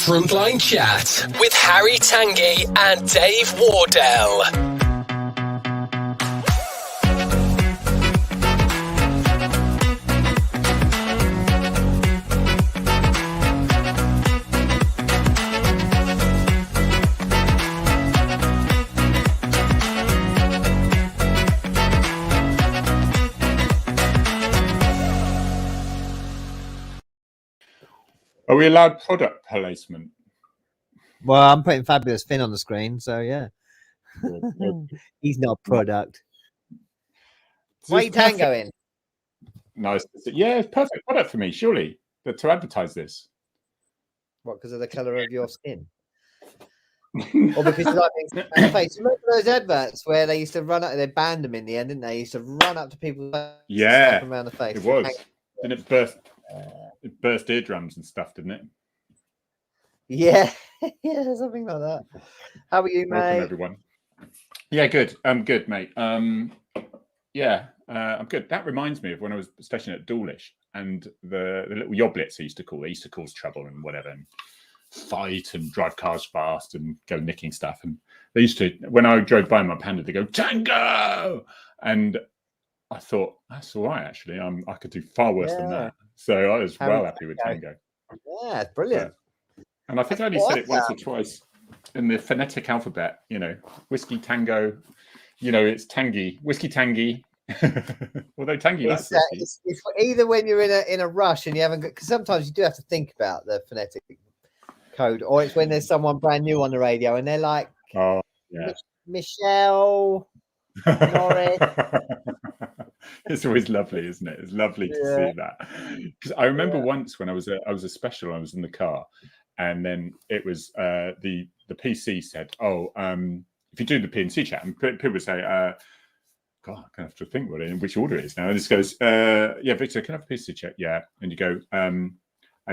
Frontline Chat with Harry Tangye and Dave Wardell. Are we allowed product placement? Well, I'm putting Fabulous Finn on the screen, so yeah. He's not a product. Why are you tangoing? Nice. Yeah, it's perfect product for me, surely, to advertise this. What, because of the colour of your skin? Or because you like being on the face? Remember those adverts where they used to run up, they banned them in the end, didn't they? Used to run up to people around the face. It was. Didn't it burst? It burst eardrums and stuff, didn't it? Yeah, yeah, something like that. How are you, mate? Welcome, everyone. Yeah, good. I'm good, mate. I'm good. That reminds me of when I was stationed at Dawlish and the little yoblets they used to cause trouble and whatever, and fight and drive cars fast and go nicking stuff. And they used to, when I drove by my Panda, they go Tango, and I thought that's all right. Actually, I could do far worse than that. So I was well happy with Tango. Yeah, it's brilliant. And I think I only said it once or twice in the phonetic alphabet. You know, whiskey tango. You know, it's Tangye, whiskey Tangye. Although Tangye likes whiskey. It's either when you're in a rush and you haven't got, because sometimes you do have to think about the phonetic code, or it's when there's someone brand new on the radio and they're like, "Oh, yeah, Michelle Norris." It's always lovely, isn't it? It's lovely to see that. Because I remember once when I was a special, I was in the car, and then it was the PC said, if you do the PNC chat, and people would say, God, I kind of have to think in which order it is now. And this goes, Victor, can I have a PC chat? Yeah. And you go, and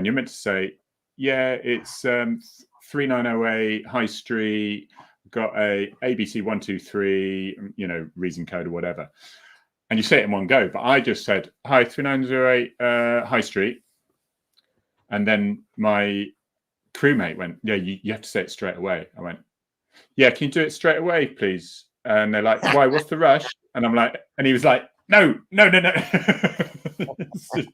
you're meant to say, yeah, it's 3908 High Street, got a ABC 123, reason code or whatever. And you say it in one go, but I just said, hi, 3908 High Street. And then my crewmate went, yeah, you have to say it straight away. I went, yeah, can you do it straight away, please? And they're like, why, what's the rush? And I'm like, and he was like, no.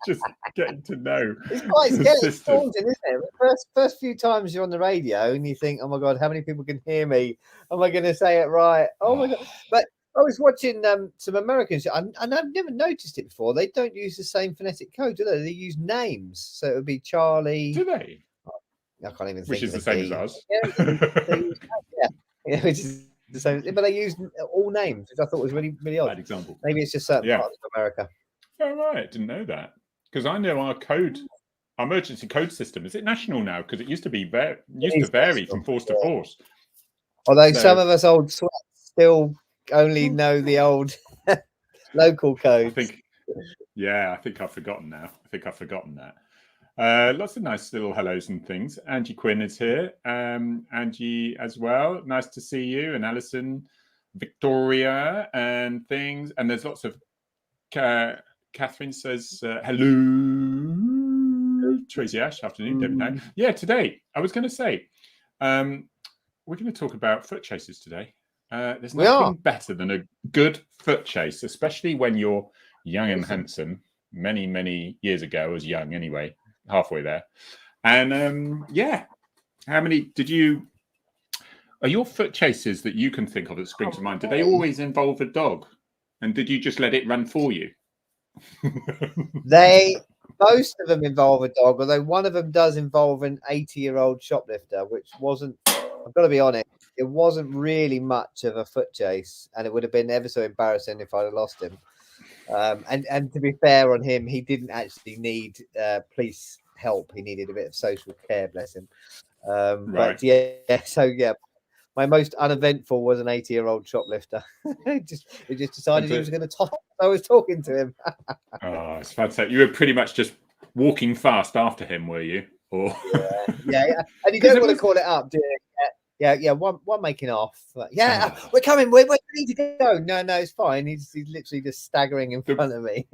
Just getting to know. It's quite scary, isn't it? First few times you're on the radio and you think, oh my God, how many people can hear me? Am I going to say it right? Oh my God. But I was watching some Americans, and I've never noticed it before. They don't use the same phonetic code, do they? They use names. So it would be Charlie. Do they? I can't even think. Which is the same as ours. Yeah, which is the same. But they use all names, which I thought was really, really odd. Bad example. Maybe it's just certain parts of America. Oh, right. Didn't know that. Because I know our emergency code system, is it national now? Because it used to vary from force to force. Although some of us old sweats still only know the old local codes. I think I've forgotten now. Lots of nice little hellos and things. Angie Quinn is here. Angie as well. Nice to see you. And Alison, Victoria and things. And there's lots of... Catherine says, hello. Tracy Ash, afternoon. David Now. Yeah, today, I was going to say, we're going to talk about foot chases today. There's nothing better than a good foot chase, especially when you're young and handsome. Many, many years ago, I was young anyway, halfway there. And how many are your foot chases that you can think of that spring to mind? Do they always involve a dog? And did you just let it run for you? Most of them involve a dog, although one of them does involve an 80-year-old shoplifter, which wasn't, I've got to be honest, it wasn't really much of a foot chase, and it would have been ever so embarrassing if I'd have lost him. And to be fair on him, he didn't actually need police help. He needed a bit of social care, bless him. Right. But my most uneventful was an 80-year-old shoplifter. He just decided he was going to toss. I was talking to him. Oh, it's fantastic. You were pretty much just walking fast after him, were you? Or yeah. And you don't want to call it up, do you? Yeah. One making off. We're coming. We need to go. No, it's fine. He's literally just staggering in front of me.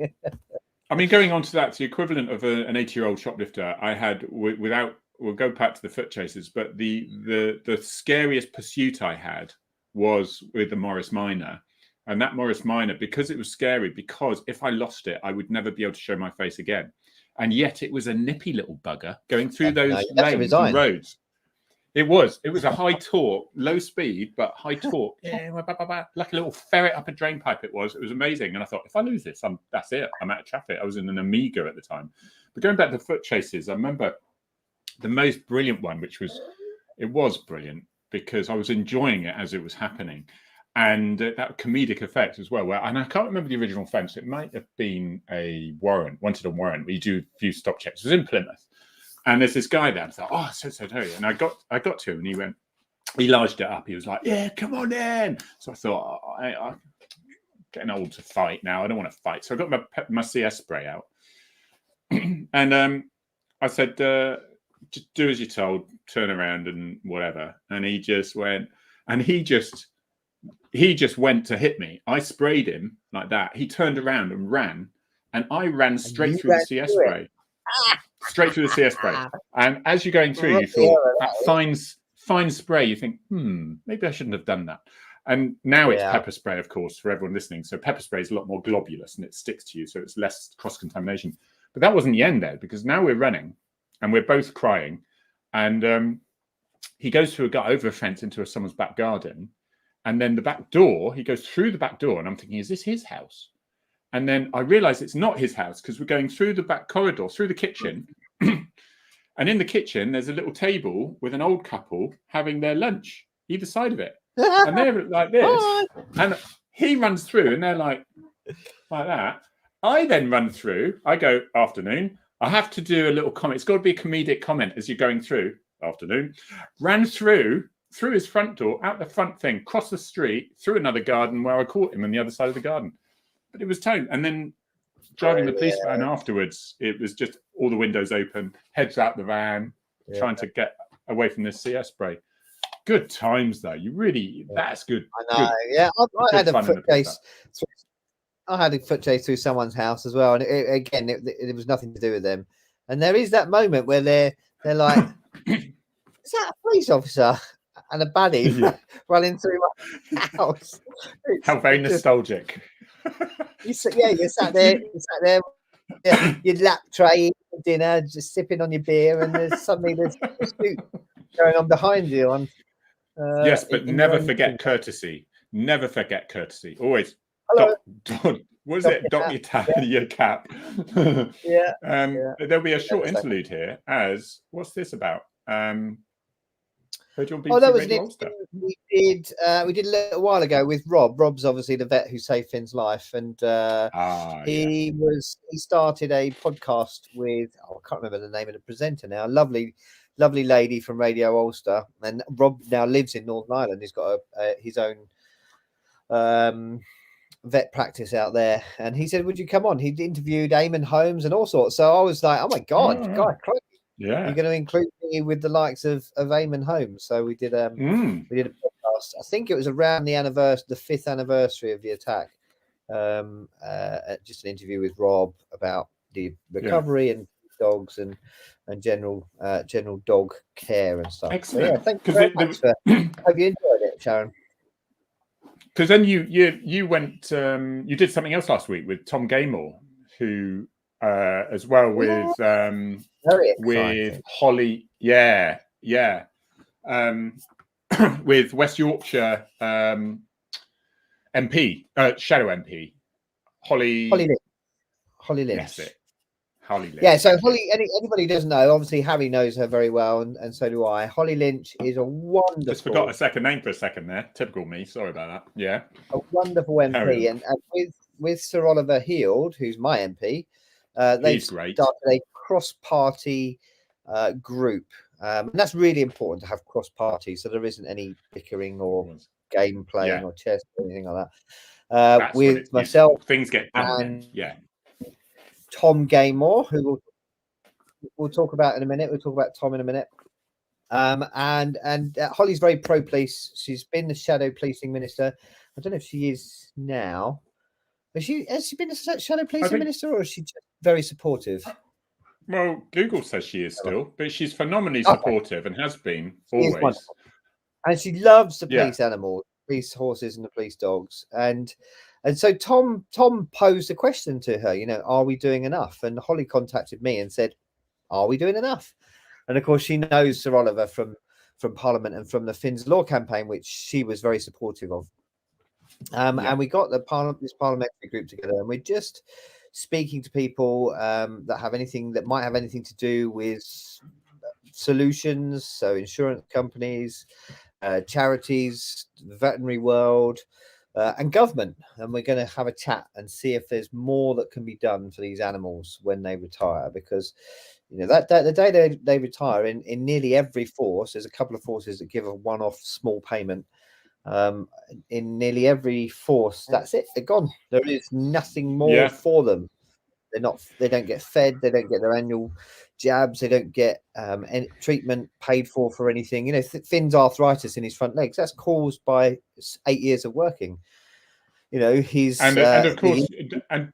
I mean, going on to that, the equivalent of an 80-year-old shoplifter I had without we'll go back to the foot chases, but the scariest pursuit I had was with the Morris Minor. And that Morris Minor, because it was scary, because if I lost it, I would never be able to show my face again. And yet it was a nippy little bugger going through those lanes and roads. It was a high torque, low speed, but high torque. Yeah, like a little ferret up a drain pipe. It was amazing. And I thought, if I lose this, that's it. I'm out of traffic. I was in an Amiga at the time. But going back to foot chases, I remember the most brilliant one, it was brilliant because I was enjoying it as it was happening. And that comedic effect as well. And I can't remember the original fence. It might have been a warrant, wanted a warrant. We do a few stop checks. It was in Plymouth. And there's this guy there. I thought, oh, so terrible. And I got to him, and he larged it up. He was like, yeah, come on in. So I thought, I'm getting old to fight now. I don't want to fight. So I got my CS spray out. And I said, just do as you're told, turn around and whatever. And he just went, and he just went to hit me. I sprayed him like that. He turned around and ran. And I ran straight through the CS spray. Straight through the CS spray. And as you're going through, you thought, that fine spray, you think, maybe I shouldn't have done that. And now it's pepper spray, of course, for everyone listening. So pepper spray is a lot more globulous and it sticks to you. So it's less cross-contamination. But that wasn't the end there, because now we're running and we're both crying. And he goes over a fence into someone's back garden. And then the back door, he goes through the back door. And I'm thinking, is this his house? And then I realized it's not his house, because we're going through the back corridor, through the kitchen. And in the kitchen, there's a little table with an old couple having their lunch, either side of it. And they're like this. And he runs through and they're like that. I then run through. I go, afternoon. I have to do a little comment. It's got to be a comedic comment as you're going through. Afternoon. Ran through his front door, out the front thing, cross the street, through another garden where I caught him on the other side of the garden. But it was tone. And then driving the police van afterwards, it was just all the windows open, heads out the van, trying to get away from this CS spray. Good times, though. That's good. I know. I had a foot chase. I had a foot chase through someone's house as well. And it was nothing to do with them. And there is that moment where they're like, is that a police officer? And a baddie running through my house. How very nostalgic. You sat there, your lap tray, dinner, just sipping on your beer, and there's a shoot going on behind you. Yes, but never forget courtesy. Never forget courtesy. Always. Was it dock your cap? There'll be a short interlude here. What's this about? That was we did a little while ago with Rob. Rob's obviously the vet who saved Finn's life, and he started a podcast with I can't remember the name of the presenter now. Lovely lady from Radio Ulster, and Rob now lives in Northern Ireland. He's got his own vet practice out there, and he said, "Would you come on?" He interviewed Eamon Holmes and all sorts. So I was like, "Oh my God, Christ. Yeah, you're going to include me with the likes of Eamon Holmes." So we did a podcast. I think it was around the 5th anniversary of the attack. Just an interview with Rob about the recovery and dogs and general dog care and stuff. Excellent. So, thank you very much. Hope you enjoyed it, Sharon. Because then you went you did something else last week with Tom Gaymore, who as well with Holly, with West Yorkshire MP, Shadow MP, Holly Lynch. That's it. Holly Lynch. Yeah, so anybody who doesn't know, obviously Harry knows her very well, and so do I. Holly Lynch is a wonderful. Just forgot a second name for a second there. Typical me. Sorry about that. Yeah. A wonderful MP, and with Sir Oliver Heald, who's my MP, they've started a cross-party group, and that's really important to have cross-party, so there isn't any bickering or game playing or chess or anything like that. With myself, things get done. Tom Gaymore, who we'll talk about in a minute. We'll talk about Tom in a minute. And Holly's very pro-police. She's been the shadow policing minister. I don't know if she is now. Has she been a shadow policing minister, or is she just very supportive? Well, Google says she is still, but she's phenomenally Okay. supportive and has been She is always. wonderful. And she loves the Yeah. police animals, police horses and the police dogs. And so Tom posed a question to her, you know, are we doing enough? And Holly contacted me and said, are we doing enough? And of course, she knows Sir Oliver from Parliament and from the Finn's Law campaign, which she was very supportive of. And we got this parliamentary group together, and we're just speaking to people that might have anything to do with solutions, so insurance companies, charities, the veterinary world, and government. And we're going to have a chat and see if there's more that can be done for these animals when they retire, because you know that the day they retire, in nearly every force, there's a couple of forces that give a one-off small payment. In nearly every force, that's it, they're gone. There is nothing more for them. They don't get fed, they don't get their annual jabs, they don't get any treatment paid for anything. You know, Finn's arthritis in his front legs, that's caused by 8 years of working. You know, he's and of course, and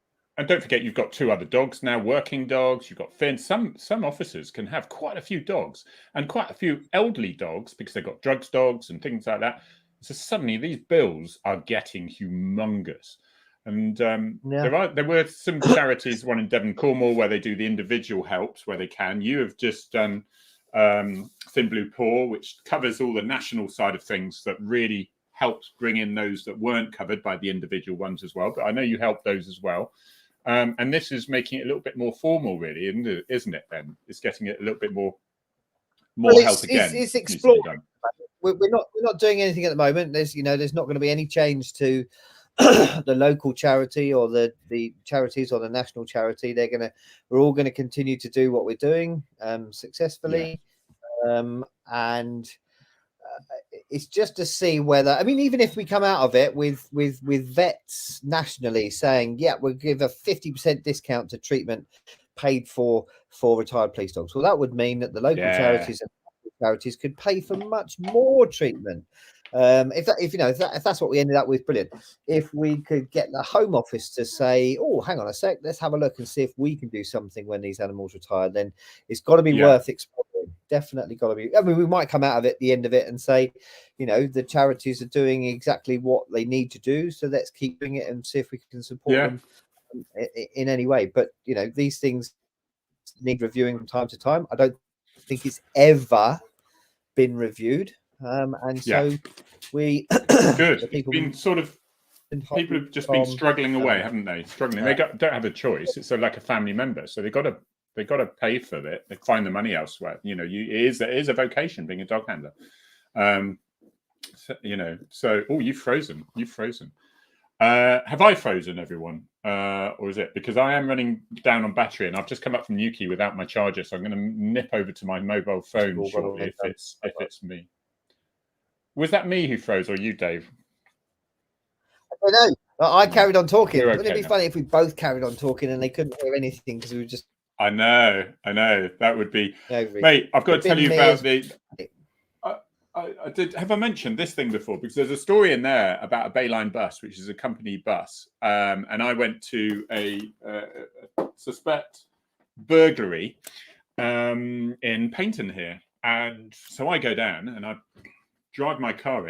don't forget, you've got 2 other dogs now, working dogs. You've got Finn. Some officers can have quite a few dogs and quite a few elderly dogs because they've got drugs dogs and things like that. So suddenly these bills are getting humongous. And there were some charities, one in Devon, Cornwall, where they do the individual helps where they can. You have just done Thin Blue Paw, which covers all the national side of things, that really helps bring in those that weren't covered by the individual ones as well. But I know you help those as well. And this is making it a little bit more formal, really, isn't it? Then it's getting it a little bit more help again. It's exploring. We're not doing anything at the moment. There's not going to be any change to the local charity or the charities or the national charity. We're all going to continue to do what we're doing successfully, and it's just to see whether, I mean, even if we come out of it with vets nationally saying, yeah, we'll give a 50% discount to treatment paid for retired police dogs, well, that would mean that the local charities and charities could pay for much more treatment. If that's what we ended up with, brilliant. If we could get the Home Office to say, oh, hang on a sec, let's have a look and see if we can do something when these animals retire, then it's got to be worth exploring. Definitely got to be. I mean, we might come out of it, the end of it, and say, you know, the charities are doing exactly what they need to do, so let's keep doing it and see if we can support them in any way. But you know, these things need reviewing from time to time. I don't think it's ever been reviewed, and so we good. People have just been struggling away, haven't they? Struggling. They don't have a choice. It's like a family member, so they got to pay for it. They find the money elsewhere. You know, it is a vocation being a dog handler. You've frozen. Have I frozen, everyone? Or is it because I am running down on battery and I've just come up from Newquay without my charger, so I'm going to nip over to my mobile phone shortly if it's me. Was that me who froze or you, Dave? I don't know. I carried on talking. Okay, Wouldn't it be funny if we both carried on talking and they couldn't hear anything because we were just... I know. That would be... Mate, I've got to tell you about the... I did. Have I mentioned this thing before? Because there's a story in there about a Bayline bus, which is a company bus. And I went to a suspect burglary in Paignton here. And so I go down and I drive my car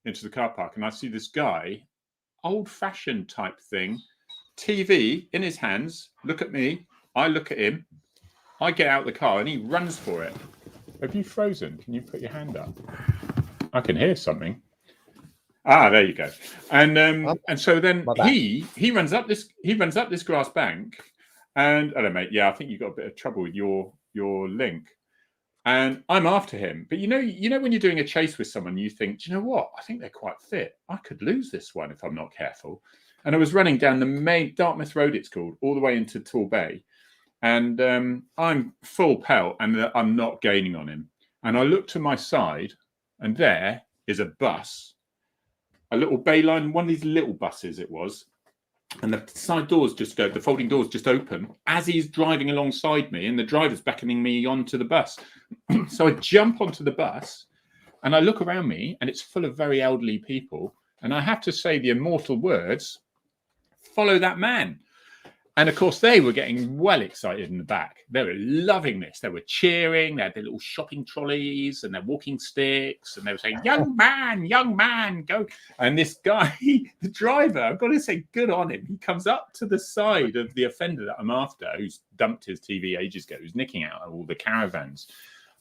into the car park and I see this guy, old-fashioned type thing, TV in his hands, look at me, I look at him, I get out the car and he runs for it. Have you frozen? Can you put your hand up? I can hear something. There you go. And so then he runs up this grass bank, and hello, mate. Yeah, I think you got a bit of trouble with your link. And I'm after him. But you know when you're doing a chase with someone, you think, do you know what? I think they're quite fit. I could lose this one if I'm not careful. And I was running down the main Dartmouth Road, it's called, all the way into Torbay. And I'm full pelt and I'm not gaining on him. And I look to my side and there is a bus, a little Bayline, one of these little buses it was. And the side doors the folding doors just open as he's driving alongside me and the driver's beckoning me onto the bus. So I jump onto the bus and I look around me and it's full of very elderly people. And I have to say the immortal words, follow that man. And of course, they were getting well excited in the back. They were loving this. They were cheering. They had their little shopping trolleys and their walking sticks. And they were saying, young man, go. And this guy, the driver, I've got to say, good on him. He comes up to the side of the offender that I'm after, who's dumped his TV ages ago, who's nicking out all the caravans.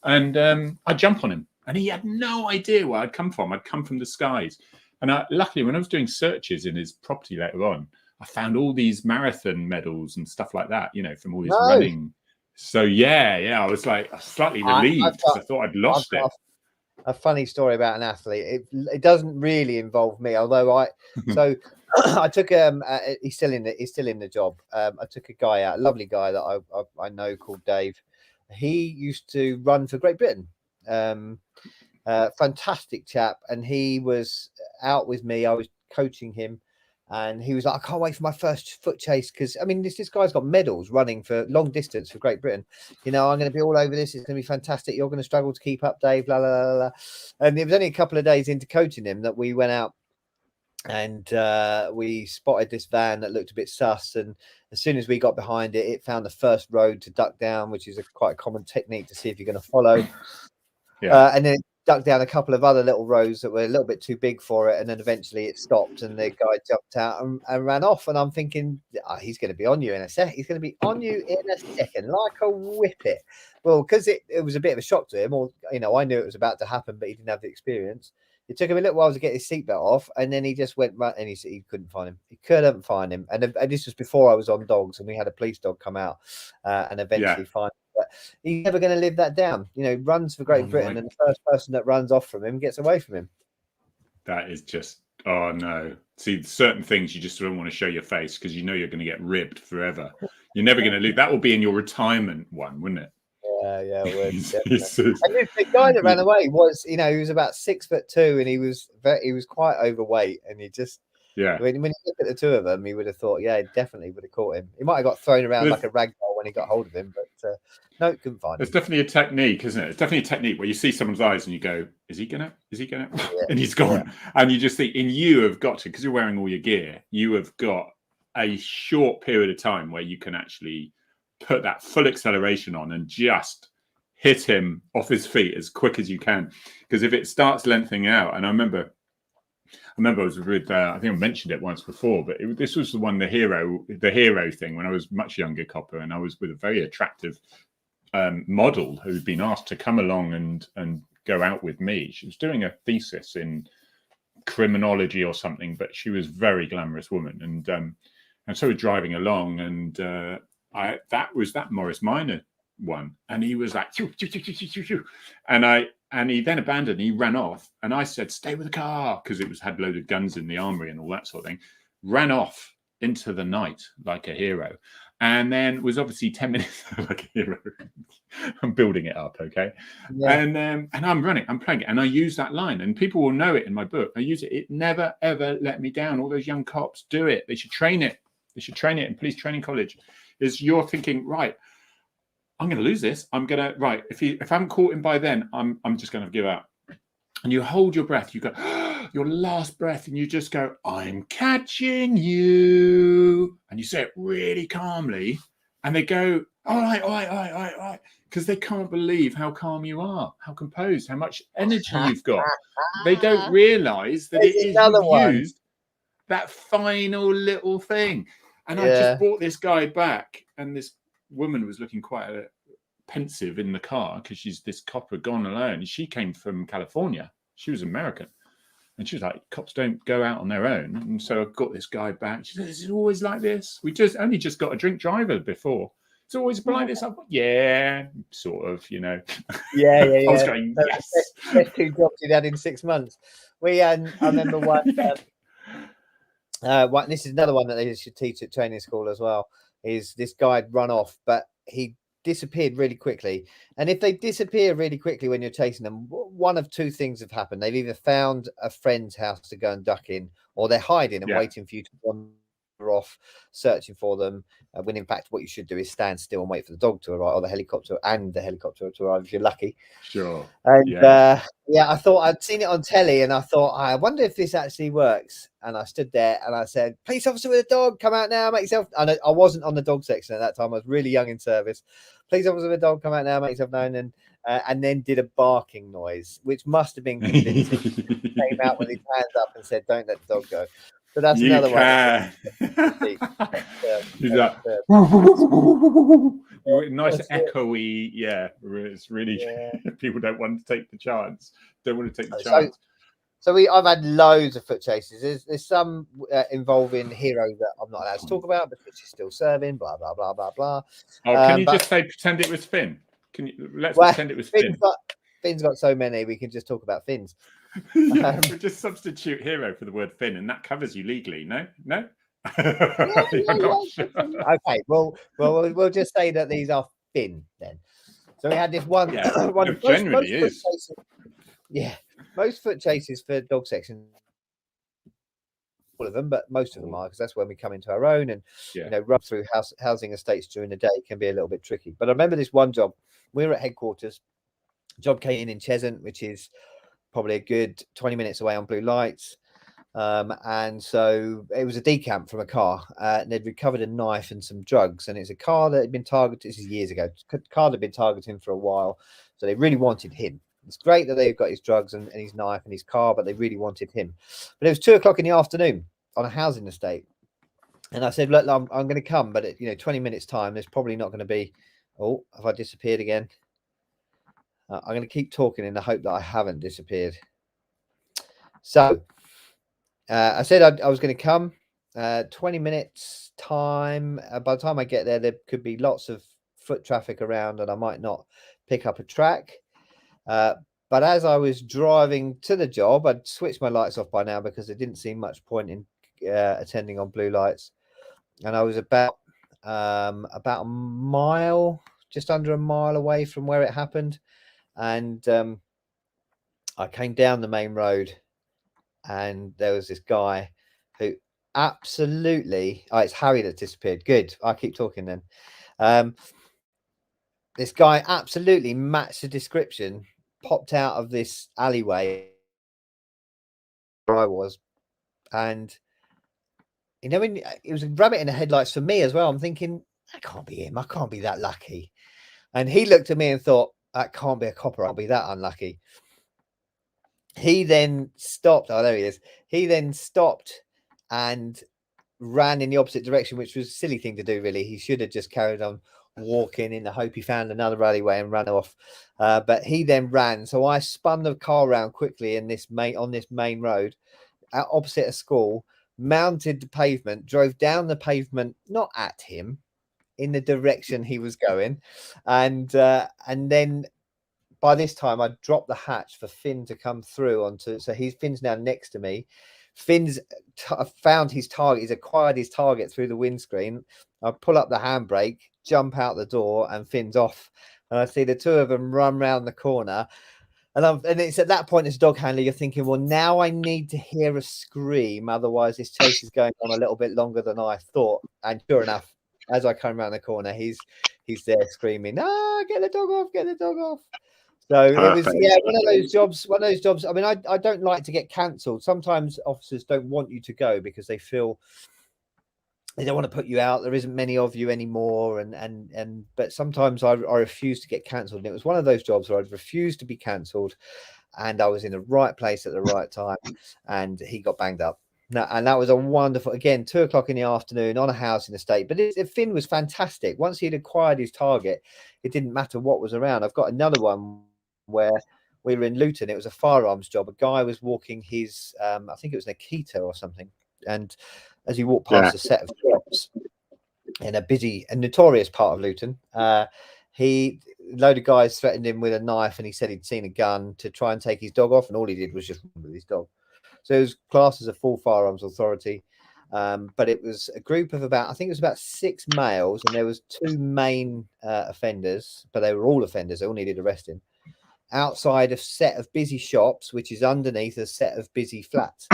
And I jump on him. And he had no idea where I'd come from. I'd come from the skies. And luckily, when I was doing searches in his property later on, I found all these marathon medals and stuff like that, from all his running. So I was like slightly relieved because I thought I'd lost it. A funny story about an athlete. It doesn't really involve me, although I took he's still in the job. I took a guy out, a lovely guy that I know called Dave. He used to run for Great Britain. Fantastic chap, and he was out with me. I was coaching him. And he was like, I can't wait for my first foot chase because, this guy's got medals running for long distance for Great Britain. I'm going to be all over this. It's going to be fantastic. You're going to struggle to keep up, Dave, la, la, la, la. And it was only a couple of days into coaching him that we went out and we spotted this van that looked a bit sus. And as soon as we got behind it, it found the first road to duck down, which is quite a common technique to see if you're going to follow. And then ducked down a couple of other little rows that were a little bit too big for it, and then eventually it stopped and the guy jumped out and ran off. And I'm thinking, he's going to be on you in a sec. He's going to be on you in a second, like a whippet. Well, because it was a bit of a shock to him, or I knew it was about to happen, but he didn't have the experience. It took him a little while to get his seatbelt off, and then he just went right, and he couldn't find him. He couldn't find him, and this was before I was on dogs, and we had a police dog come out and eventually find him. But he's never going to live that down. Runs for Great Britain, and the first person that runs off from him gets away from him. That is just, oh no. See, certain things you just don't want to show your face because you're going to get ribbed forever. You're never going to leave. That will be in your retirement one, wouldn't it? Yeah, it would. And the guy that ran away was, he was about 6'2", and he was quite overweight, and he just. Yeah. When you look at the two of them, you would have thought, definitely would have caught him. He might have got thrown around like a rag doll when he got hold of him, but no, couldn't find him. It's definitely a technique, isn't it? It's definitely a technique where you see someone's eyes and you go, is he gonna? And he's gone. Yeah. And you just think, and you have got to, because you're wearing all your gear, you have got a short period of time where you can actually put that full acceleration on and just hit him off his feet as quick as you can. Because if it starts lengthening out, and I remember I was with, I think I mentioned it once before, but this was the hero thing when I was much younger, Copper, and I was with a very attractive model who'd been asked to come along and go out with me. She was doing a thesis in criminology or something, but she was a very glamorous woman. And so we're driving along, and that was that Morris Minor one, and he was like, choo, choo, choo, choo, choo, choo. And he then abandoned. He ran off, and I said, "Stay with the car," because it had loaded guns in the armory and all that sort of thing. Ran off into the night like a hero, and then was obviously 10 minutes like a hero. I'm building it up, okay? Yeah. And I'm running, I'm playing it, and I use that line, and people will know it in my book. I use it. It never ever let me down. All those young cops do it. They should train it. They should train it in police training college. Is you're thinking, right, I'm going to lose this. If I haven't caught him by then, I'm just going to give up. And you hold your breath. You go, your last breath, and you just go, I'm catching you. And you say it really calmly. And they go, all right. Because they can't believe how calm you are, how composed, how much energy you've got. They don't realize that it is used that final little thing. And I just brought this guy back, and this woman was looking quite pensive in the car because this cop had gone alone. She came from California. She was American. And she was like, cops don't go out on their own. And so I got this guy back. She said, is it always like this? We only just got a drink driver before. It's always like this. I'm like, yeah, sort of, Yeah. I was going, yes. Best 2 jobs you'd had in 6 months. I remember one. This is another one that they should teach at training school as well. Is this guy had run off, but he disappeared really quickly. And if they disappear really quickly when you're chasing them, one of two things have happened. They've either found a friend's house to go and duck in, or they're hiding and waiting for you to run off searching for them, when in fact what you should do is stand still and wait for the dog to arrive, or the helicopter to arrive if you're lucky. Sure. And Yeah. I thought I'd seen it on telly, and I thought, I wonder if this actually works. And I stood there and I said, "Police officer with a dog, come out now, make yourself." And I wasn't on the dog section at that time. I was really young in service. "Police officer with a dog, come out now, make yourself known." And then did a barking noise, which must have been convincing. Came out with his hands up and said, "Don't let the dog go." So that's You another can. He's like, nice echoey. Yeah, it's really people don't want to take the chance. Don't want to take the chance. So I've had loads of foot chases. There's some involving heroes that I'm not allowed to talk about because she's still serving. Blah blah blah blah blah. Oh, can you just say pretend it was Finn? Can you pretend it was Finn? Finn's got so many. We can just talk about Finns. We'll just substitute hero for the word Finn, and that covers you legally. No. Sure. Okay, well, we'll just say that these are Finn then. So we had this one. Yeah, one generally is. Most foot chases for dog section, all of them, but most of them are, because that's when we come into our own and run through housing estates during the day can be a little bit tricky. But I remember this one job. We were at headquarters. Job came in Cheshunt, which is probably a good 20 minutes away on blue lights. And so it was a decamp from a car, and they'd recovered a knife and some drugs. And it's a car that had been targeted. This is years ago. A car that had been targeting for a while. So they really wanted him. It's great that they've got his drugs and his knife and his car, but they really wanted him. But it was 2:00 in the afternoon on a housing estate. And I said, "Look, I'm going to come, but 20 minutes time, there's probably not going to be." Oh, have I disappeared again? I'm going to keep talking in the hope that I haven't disappeared. So I said I was going to come. 20 minutes time. By the time I get there could be lots of foot traffic around, and I might not pick up a track. But as I was driving to the job, I'd switched my lights off by now because there didn't seem much point in attending on blue lights. And I was about a mile, just under a mile away from where it happened. And I came down the main road, and there was this guy who absolutely... Oh, it's Harry that disappeared. Good. I'll keep talking then. This guy absolutely matched the description, popped out of this alleyway where I was. And, when it was a rabbit in the headlights for me as well, I'm thinking, that can't be him. I can't be that lucky. And he looked at me and thought, that can't be a copper. I'll be that unlucky. He then stopped. Oh, there he is. He then stopped and ran in the opposite direction, which was a silly thing to do, really. He should have just carried on walking in the hope he found another alleyway and ran off. But he then ran. So I spun the car around quickly on this main road opposite a school, mounted the pavement, drove down the pavement, not at him, in the direction he was going. And then by this time I dropped the hatch for Finn to come through so Finn's now next to me. Finn's found his target. He's acquired his target through the windscreen. I pull up the handbrake, jump out the door, and Finn's off. And I see the two of them run round the corner. And it's at that point as a dog handler, you're thinking, well, now I need to hear a scream. Otherwise, this chase is going on a little bit longer than I thought. And sure enough, as I come around the corner, he's there screaming, get the dog off, get the dog off. So Perfect. It was, one of those jobs. I mean, I don't like to get cancelled. Sometimes officers don't want you to go because they feel they don't want to put you out. There isn't many of you anymore. But sometimes I refuse to get cancelled. And it was one of those jobs where I'd refused to be cancelled, and I was in the right place at the right time, and he got banged up. And that was a wonderful, again, 2:00 in the afternoon on a housing estate. But Finn was fantastic. Once he'd acquired his target, it didn't matter what was around. I've got another one where we were in Luton. It was a firearms job. A guy was walking his, I think it was an Akita or something. And as he walked past a set of shops in a busy and notorious part of Luton, a load of guys threatened him with a knife, and he said he'd seen a gun to try and take his dog off. And all he did was just run with his dog. So it was classed as a full firearms authority. But it was a group of about 6 males, and there was 2 main offenders, but they were all offenders. They all needed arresting outside a set of busy shops, which is underneath a set of busy flats.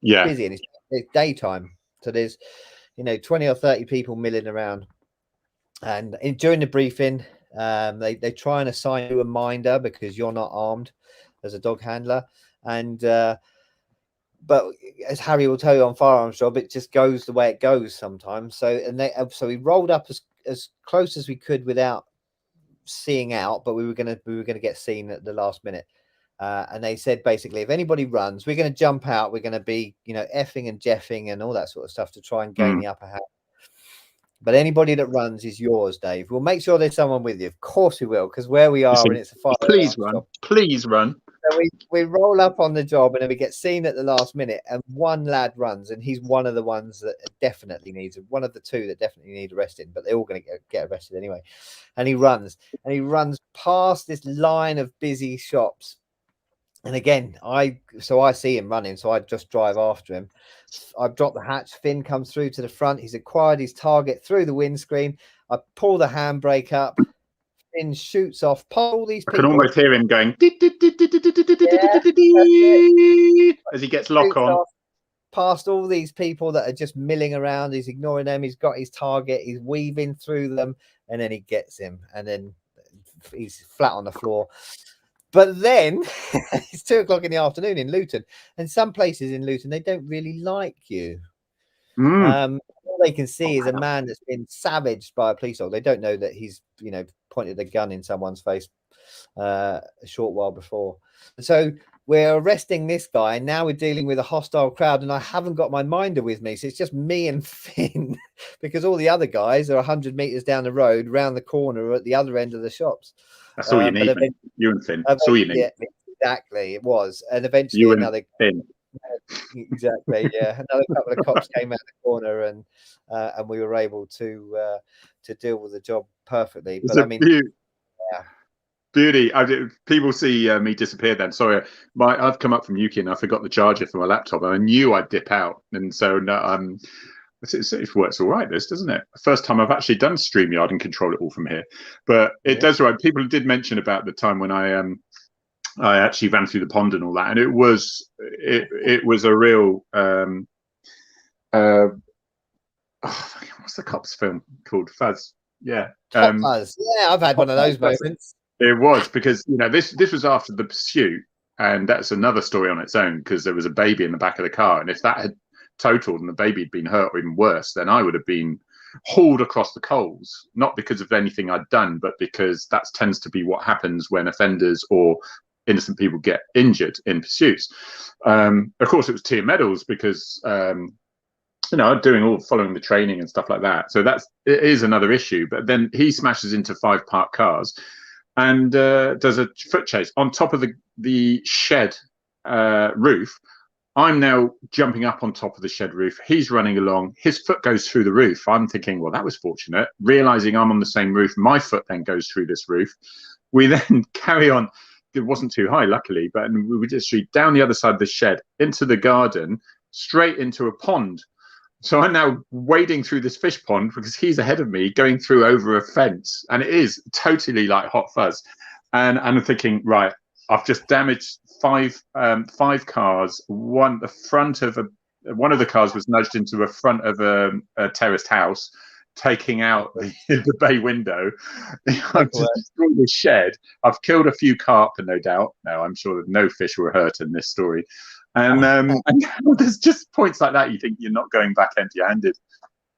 Yeah. Busy, and it's daytime. So there's, 20 or 30 people milling around. And during the briefing, they try and assign you a minder because you're not armed as a dog handler. And but as Harry will tell you on firearms job, it just goes the way it goes sometimes. So we rolled up as close as we could without seeing out, but we were gonna get seen at the last minute. And they said basically, if anybody runs, we're going to jump out. We're going to be, effing and jeffing and all that sort of stuff to try and gain the upper hand. But anybody that runs is yours, Dave. We'll make sure there's someone with you. Of course we will, because where we are, and it's a fire. Please run. Please run. So we roll up on the job, and then we get seen at the last minute, and one lad runs, and he's one of the ones that definitely needs, one of the two that definitely need arresting, but they're all going to get arrested anyway. And he runs past this line of busy shops. And again, I see him running, so I just drive after him. I drop the hatch. Finn comes through to the front. He's acquired his target through the windscreen. I pull the handbrake up. Finn shoots off. All these people. I can almost hear him going as he gets lock on. Past all these people that are just milling around. He's ignoring them. He's got his target. He's weaving through them, and then he gets him, and then he's flat on the floor. But then it's 2:00 in the afternoon in Luton, and some places in Luton, they don't really like you. All they can see is a man that's been savaged by a police dog. They don't know that he's, pointed a gun in someone's face a short while before. So we're arresting this guy, and now we're dealing with a hostile crowd, and I haven't got my minder with me. So it's just me and Finn, because all the other guys are 100 meters down the road, round the corner, or at the other end of the shops. That's all you need, you and Finn. That's all you need. Yeah, exactly, it was. And eventually you and another Finn. Exactly, yeah. Another couple of cops came out the corner, and we were able to deal with the job perfectly. But beauty. People see me disappear then. Sorry, I've come up from Yuki and I forgot the charger for my laptop, and I knew I'd dip out, and so it works all right, this, doesn't it? First time I've actually done StreamYard and control it all from here. But it does right. People did mention about the time when I actually ran through the pond and all that, and it was a real what's the cops film called? Fuzz. Yeah. Fuzz. Yeah, I've had one of those moments. It was, because this was after the pursuit, and that's another story on its own, because there was a baby in the back of the car, and if that had totaled and the baby had been hurt or even worse, then I would have been hauled across the coals, not because of anything I'd done, but because that tends to be what happens when offenders or innocent people get injured in pursuits. Of course, it was Tia Medals, because following the training and stuff like that. So it is another issue. But then he smashes into 5 parked cars and does a foot chase on top of the shed roof. I'm now jumping up on top of the shed roof. He's running along. His foot goes through the roof. I'm thinking, well, that was fortunate. Realizing I'm on the same roof, my foot then goes through this roof. We then carry on. It wasn't too high, luckily, but we would just street down the other side of the shed, into the garden, straight into a pond. So I'm now wading through this fish pond because he's ahead of me, going through over a fence, and it is totally like Hot Fuzz. And I'm thinking, right, I've just damaged 5 cars. One of the cars was nudged into the front of a terraced house, taking out the bay window. I've just destroyed the shed. I've killed a few carp, no doubt. No, I'm sure that no fish were hurt in this story. And there's just points like that you think you're not going back empty-handed.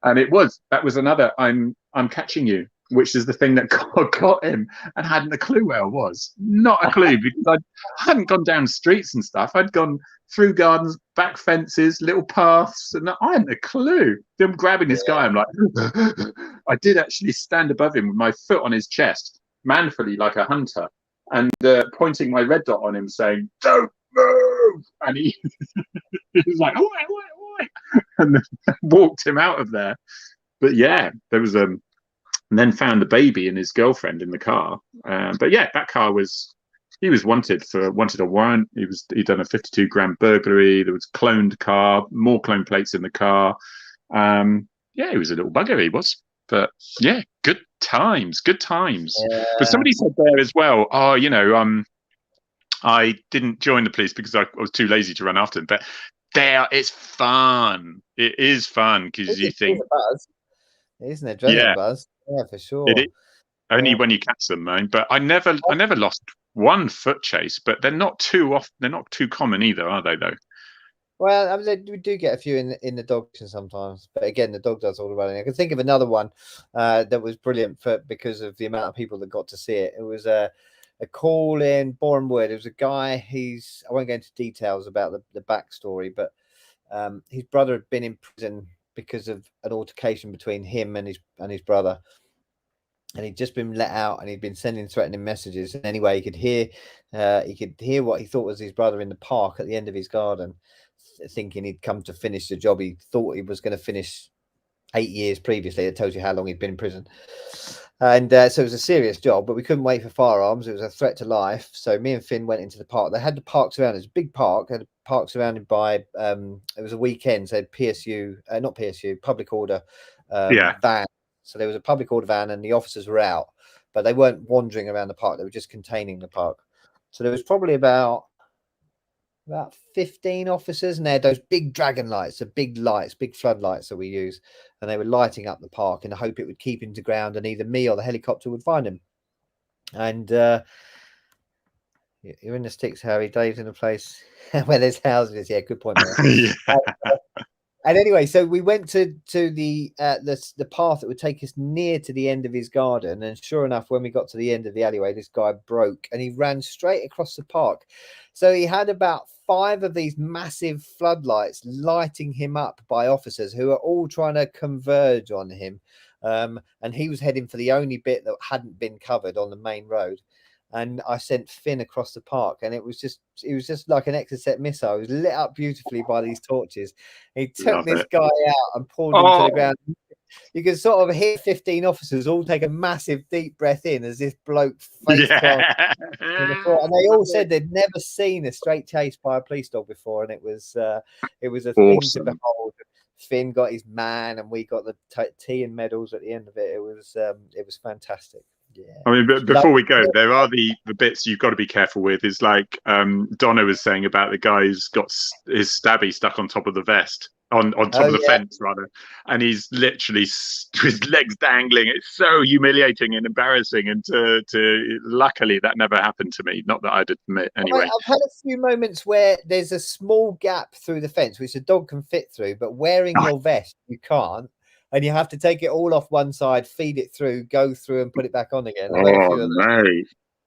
And that was another I'm catching you, which is the thing that got him, and hadn't a clue where I was. Not a clue, because I hadn't gone down streets and stuff. I'd gone through gardens, back fences, little paths, and I hadn't a clue. I'm grabbing this guy. I'm like, I did actually stand above him with my foot on his chest, manfully like a hunter, and pointing my red dot on him, saying, "Don't move!" And he was like, "Oi!" and then walked him out of there. But yeah, there was and then found the baby and his girlfriend in the car. But yeah, that car he was wanted a warrant. He'd done a 52-gram burglary. There was cloned car, more clone plates in the car. Yeah, he was a little bugger, he was. But yeah, good times. Yeah. But somebody said there as well, I didn't join the police because I was too lazy to run after them. But It's fun. It is fun because you think, a buzz. It is an adrenaline yeah, buzz. Yeah, for it sure. is. Only Yeah. when you catch them, man. But I never lost one foot chase. But they're not too often. They're not too common either, are they? Though. Well, I mean, we do get a few in the dog sometimes, but again, the dog does all the running. I can think of another one that was brilliant because of the amount of people that got to see it. It was a call in Bournemouth. It was a guy. I won't go into details about the backstory, but his brother had been in prison because of an altercation between him and his brother. And he'd just been let out, and he'd been sending threatening messages. And anyway, he could hear what he thought was his brother in the park at the end of his garden, thinking he'd come to finish the job he thought he was going to finish 8 years previously. It tells you how long he'd been in prison. And so it was a serious job, but we couldn't wait for firearms. It was a threat to life. So me and Finn went into the park. They had the park surrounded. It was a big park. They had a park surrounded by, it was a weekend. So they had PSU, not PSU, public order van. So there was a public order van and the officers were out, but they weren't wandering around the park. They were just containing the park. So there was probably about 15 officers, and they had those big dragon lights, the big lights, big floodlights that we use. And they were lighting up the park in the hope it would keep him to ground and either me or the helicopter would find him. And you're in the sticks, Harry. Dave's in a place where there's houses. Yeah, good point. Yeah. And anyway, so we went to the path that would take us near to the end of his garden. And sure enough, when we got to the end of the alleyway, this guy broke and he ran straight across the park. So he had about 5 of these massive floodlights lighting him up by officers who are all trying to converge on him. And he was heading for the only bit that hadn't been covered on the main road. And I sent Finn across the park, and it was just like an Exocet missile. It was lit up beautifully by these torches. He took this guy out and pulled him to the ground. You can sort of hear 15 officers all take a massive deep breath in as this bloke face planted. And they all said they'd never seen a straight chase by a police dog before, and it was a thing to behold. Finn got his man, and we got the tea and medals at the end of it. It was fantastic. Yeah. I mean, but before we go, there are the bits you've got to be careful with. Is like Donna was saying about the guy who's got his stabby stuck on top of the vest, on top of the fence rather, and he's literally his legs dangling. It's so humiliating and embarrassing. And to luckily that never happened to me. Not that I'd admit anyway. I've had a few moments where there's a small gap through the fence which a dog can fit through, but wearing your vest you can't. And you have to take it all off one side, feed it through, go through, and put it back on again. Oh no!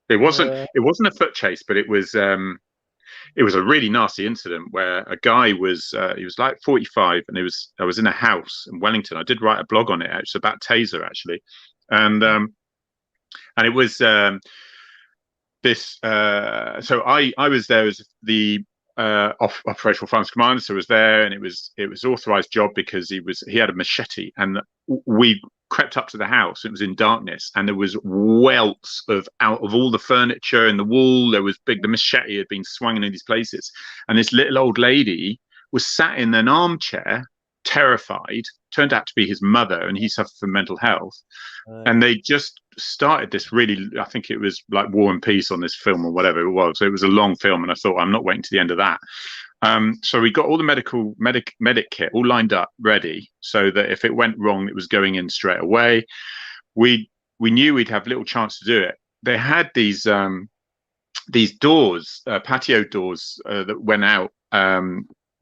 It wasn't a foot chase, but it was a really nasty incident where a guy was he was like 45, and I was in a house in Wellington. I did write a blog on it. It's about Taser actually, and it was this. So I was there as the operational firearms commander, so was there, and it was authorized job because he had a machete, and we crept up to the house. It was in darkness, and there was welts out of all the furniture and the wall. There was the machete had been swung in these places, and this little old lady was sat in an armchair, terrified. Turned out to be his mother, and he suffered from mental health. And they just started this really, I think it was like War and Peace on this film or whatever it was. So it was a long film, and I thought, I'm not waiting to the end of that. So we got all the medic kit all lined up, ready, so that if it went wrong, it was going in straight away. We knew we'd have little chance to do it. They had these doors, patio doors that went out.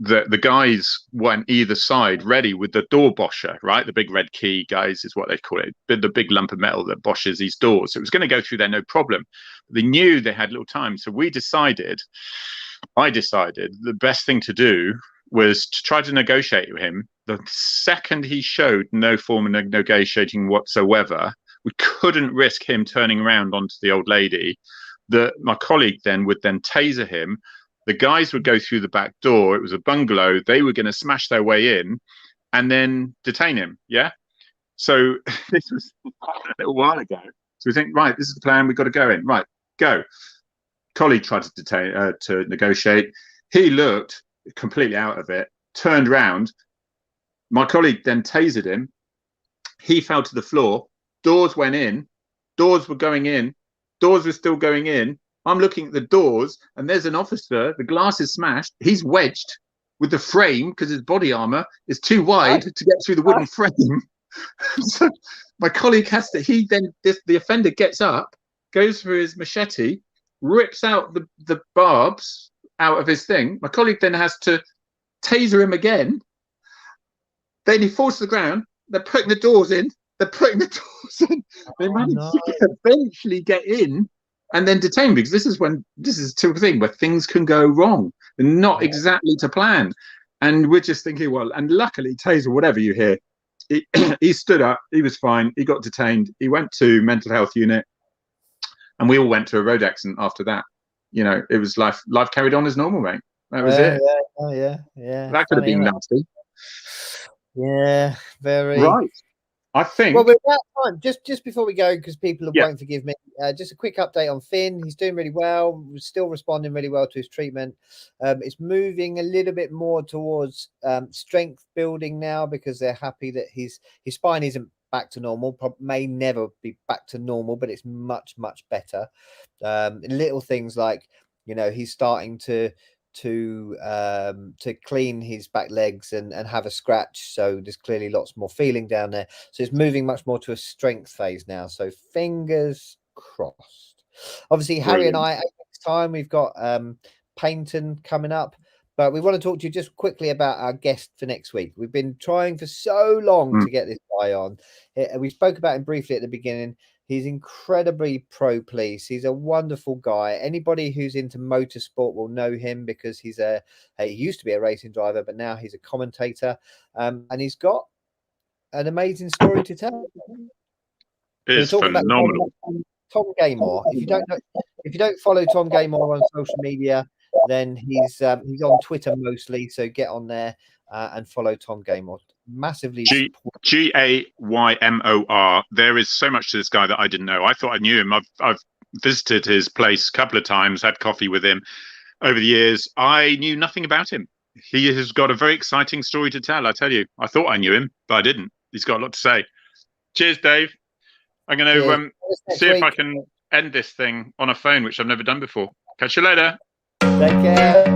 The guys went either side ready with the door bosher, right? The big red key, guys, is what they call it. The big lump of metal that boshes these doors. So it was going to go through there, no problem. They knew they had little time. So I decided the best thing to do was to try to negotiate with him. The second he showed no form of negotiating whatsoever, we couldn't risk him turning around onto the old lady. My colleague would taser him. The guys would go through the back door. It was a bungalow. They were going to smash their way in and then detain him. Yeah. So this was a little while ago. So we think, right, this is the plan. We've got to go in. Right, go. Colleague tried to negotiate. He looked completely out of it, turned round. My colleague then tasered him. He fell to the floor. Doors went in. Doors were going in. Doors were still going in. I'm looking at the doors, and there's an officer. The glass is smashed. He's wedged. with the frame because his body armor is too wide to get through the wooden frame. So my colleague has to. The offender gets up, goes for his machete, rips out the barbs out of his thing. My colleague then has to taser him again. Then he falls to the ground. They're putting the doors in. They manage to eventually get in and then detain, because this is two thing where things can go wrong. They're not exactly to plan. And we're just thinking, well, and luckily taser, whatever you hear, he stood up, he was fine, he got detained, he went to mental health unit, and we all went to a road accident after that. You know, it was life carried on as normal, mate. That was it. Yeah. That could have been nasty. Yeah, very. Right. I think. Well, we're out of time. Just before we go, because people won't forgive me, just a quick update on Finn. He's doing really well. We're still responding really well to his treatment. It's moving a little bit more towards strength building now, because they're happy that his spine isn't back to normal. May never be back to normal, but it's much better. Little things like, you know, he's starting to clean his back legs and have a scratch, so there's clearly lots more feeling down there, so it's moving much more to a strength phase now, so fingers crossed. Obviously Harry and I, next time we've got Paynton coming up, but we want to talk to you just quickly about our guest for next week. We've been trying for so long to get this guy on. We spoke about him briefly at the beginning. He's incredibly pro police. He's a wonderful guy. Anybody who's into motorsport will know him, because he used to be a racing driver, but now he's a commentator. And he's got an amazing story to tell. It's phenomenal. Tom Gaymore. If you don't follow Tom Gaymore on social media, then he's on Twitter mostly. So get on there and follow Tom Gaymore. Massively Gaymor. There is so much to this guy that I didn't know. I thought I knew him. I've visited his place a couple of times, had coffee with him over the years. I knew nothing about him. He has got a very exciting story to tell, I tell you. I thought I knew him, but I didn't. He's got a lot to say. Cheers, Dave. I'm going to see if I can end this thing on a phone, which I've never done before. Catch you later. Take care.